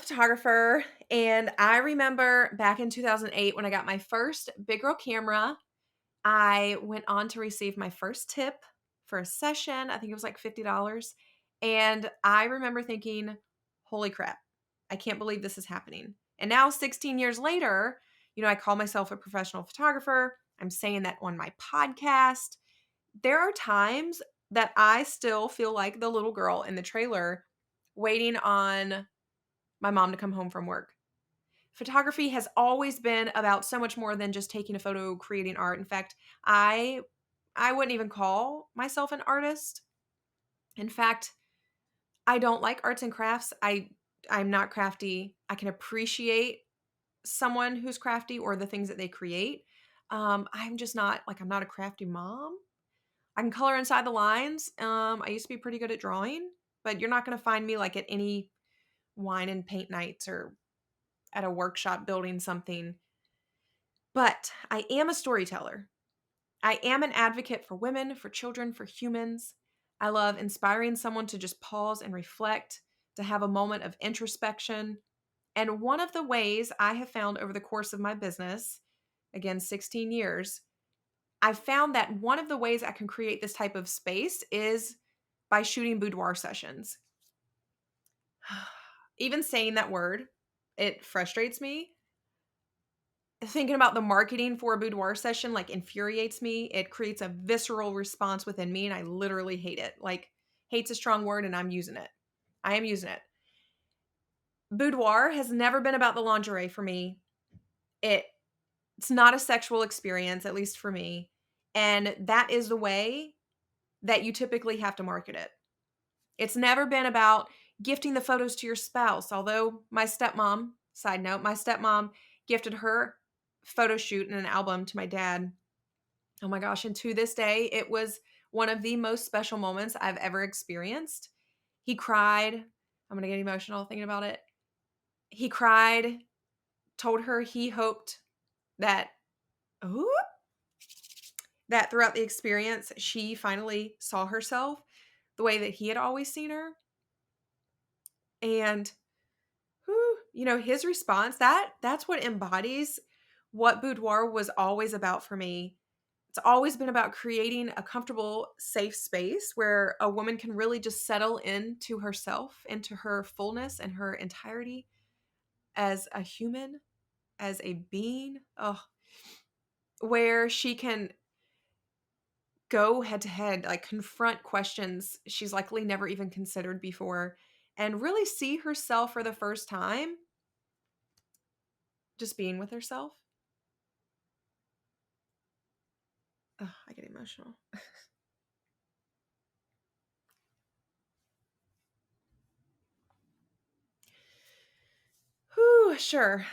photographer, and I remember back in 2008 when I got my first big girl camera, I went on to receive my first tip for a session. I think it was like $50. And I remember thinking, holy crap, I can't believe this is happening. And now, 16 years later, I call myself a professional photographer. I'm saying that on my podcast. There are times that I still feel like the little girl in the trailer waiting on my mom to come home from work. Photography has always been about so much more than just taking a photo, creating art. In fact, I I wouldn't even call myself an artist. In fact, I don't like arts and crafts. I'm not crafty. I can appreciate someone who's crafty or the things that they create. I'm just not like I'm not a crafty mom. I can color inside the lines. I used to be pretty good at drawing, but you're not going to find me like at any wine and paint nights or at a workshop building something. But I am a storyteller. I am an advocate for women, for children, for humans. I love inspiring someone to just pause and reflect, to have a moment of introspection. And one of the ways I have found over the course of my business, again, 16 years, I've found that one of the ways I can create this type of space is by shooting boudoir sessions. Even saying that word, it frustrates me. Thinking about the marketing for a boudoir session like infuriates me. It creates a visceral response within me and I literally hate it. Like hate's a strong word and I'm using it. I am using it. Boudoir has never been about the lingerie for me. It's not a sexual experience, at least for me. And that is the way that you typically have to market it. It's never been about gifting the photos to your spouse. Although my stepmom, side note, my stepmom gifted her photo shoot and an album to my dad. Oh my gosh. And to this day, it was one of the most special moments I've ever experienced. He cried. I'm going to get emotional thinking about it. He cried, told her he hoped that, ooh, that throughout the experience, she finally saw herself the way that he had always seen her. And his response, that's what embodies what boudoir was always about for me. It's always been about creating a comfortable, safe space where a woman can really just settle into herself, into her fullness and her entirety as a human, as a being. Oh, where she can go head to head, like confront questions she's likely never even considered before, and really see herself for the first time, just being with herself. Oh, I get emotional. Whew, sure.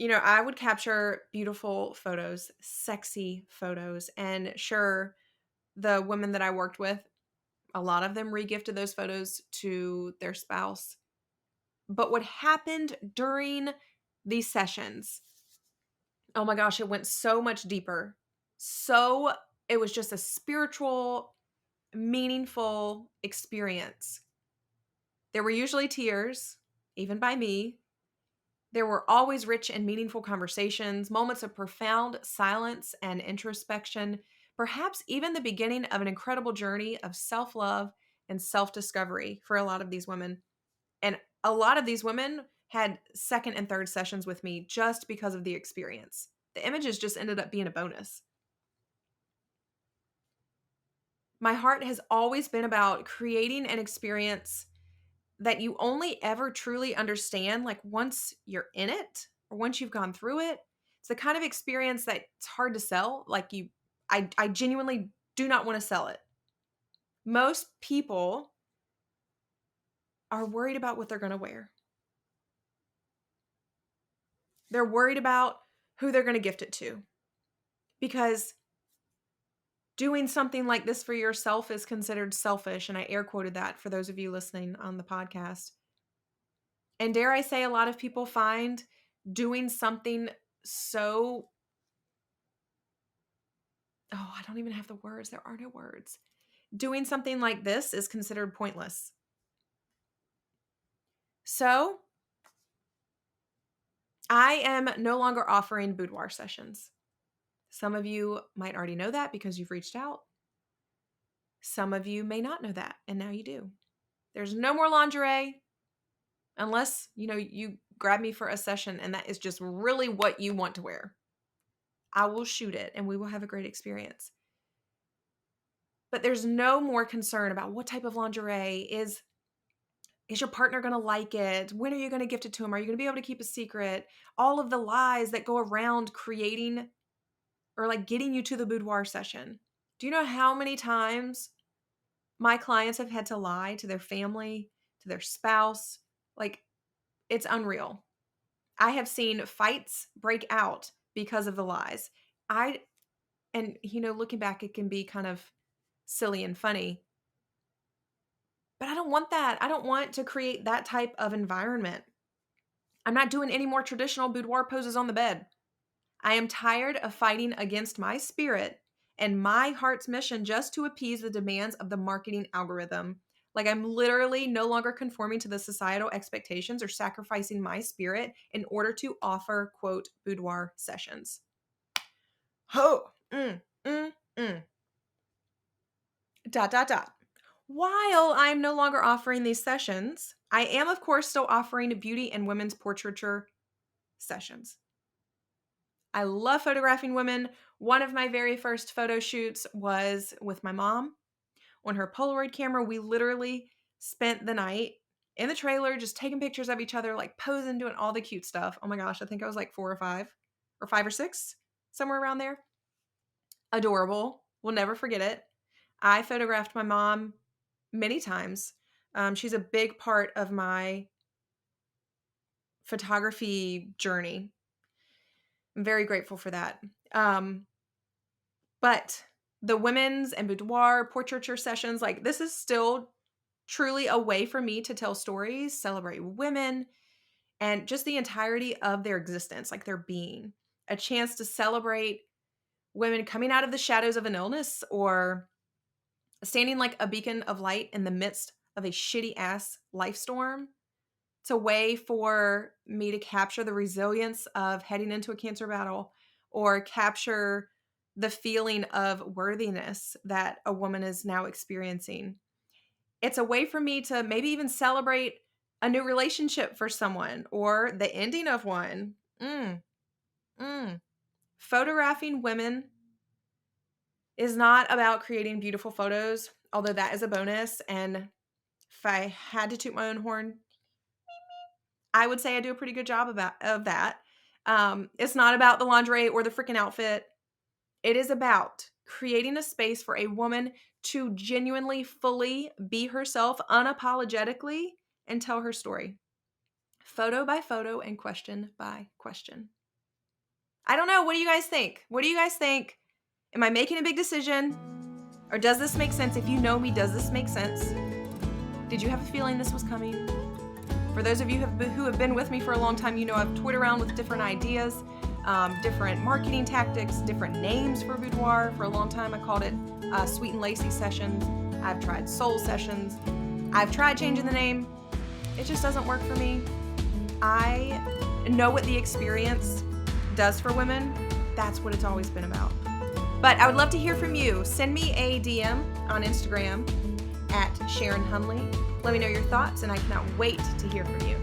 I would capture beautiful photos, sexy photos, and sure, the women that I worked with, a lot of them regifted those photos to their spouse. But what happened during these sessions, oh my gosh, it went so much deeper. So it was just a spiritual, meaningful experience. There were usually tears, even by me. There were always rich and meaningful conversations, moments of profound silence and introspection, perhaps even the beginning of an incredible journey of self love and self discovery for a lot of these women. And a lot of these women had second and third sessions with me just because of the experience. The images just ended up being a bonus. My heart has always been about creating an experience that you only ever truly understand like once you're in it or once you've gone through it. It's the kind of experience that it's hard to sell. I genuinely do not want to sell it. Most people are worried about what they're going to wear. They're worried about who they're going to gift it to, because doing something like this for yourself is considered selfish. And I air quoted that for those of you listening on the podcast. And dare I say, a lot of people find doing something so, oh, I don't even have the words. There are no words. Doing something like this is considered pointless. So I am no longer offering boudoir sessions. Some of you might already know that because you've reached out. Some of you may not know that, and now you do. There's no more lingerie unless, you grab me for a session and that is just really what you want to wear. I will shoot it and we will have a great experience. But there's no more concern about what type of lingerie is your partner going to like it? When are you going to gift it to him? Are you going to be able to keep a secret? All of the lies that go around creating or like getting you to the boudoir session. Do you know how many times my clients have had to lie to their family, to their spouse? Like, it's unreal. I have seen fights break out because of the lies. Looking back, it can be kind of silly and funny, but I don't want that. I don't want to create that type of environment. I'm not doing any more traditional boudoir poses on the bed. I am tired of fighting against my spirit and my heart's mission just to appease the demands of the marketing algorithm. Like, I'm literally no longer conforming to the societal expectations or sacrificing my spirit in order to offer, quote, boudoir sessions. Ho! Dot, dot, dot. While I'm no longer offering these sessions, I am, of course, still offering beauty and women's portraiture sessions. I love photographing women. One of my very first photo shoots was with my mom on her Polaroid camera. We literally spent the night in the trailer just taking pictures of each other, like posing, doing all the cute stuff. Oh my gosh, I think I was like 4 or 5 or 5 or 6, somewhere around there. Adorable. We'll never forget it. I photographed my mom many times. She's a big part of my photography journey. I'm very grateful for that. But the women's and boudoir portraiture sessions, like, this is still truly a way for me to tell stories, celebrate women, and just the entirety of their existence, like their being. A chance to celebrate women coming out of the shadows of an illness or standing like a beacon of light in the midst of a shitty ass life storm. It's a way for me to capture the resilience of heading into a cancer battle or capture the feeling of worthiness that a woman is now experiencing. It's a way for me to maybe even celebrate a new relationship for someone or the ending of one. Photographing women is not about creating beautiful photos, although that is a bonus. And if I had to toot my own horn, I would say I do a pretty good job of that. It's not about the lingerie or the freaking outfit. It is about creating a space for a woman to genuinely, fully be herself unapologetically and tell her story. Photo by photo and question by question. I don't know. What do you guys think? What do you guys think? Am I making a big decision? Or does this make sense? If you know me, does this make sense? Did you have a feeling this was coming? For those of you who have been with me for a long time, you know I've toyed around with different ideas, different marketing tactics, different names for boudoir. For a long time, I called it Sweet and Lacy Sessions. I've tried Soul Sessions. I've tried changing the name. It just doesn't work for me. I know what the experience does for women. That's what it's always been about. But I would love to hear from you. Send me a DM on Instagram at Sharon Hunley. Let me know your thoughts, and I cannot wait to hear from you.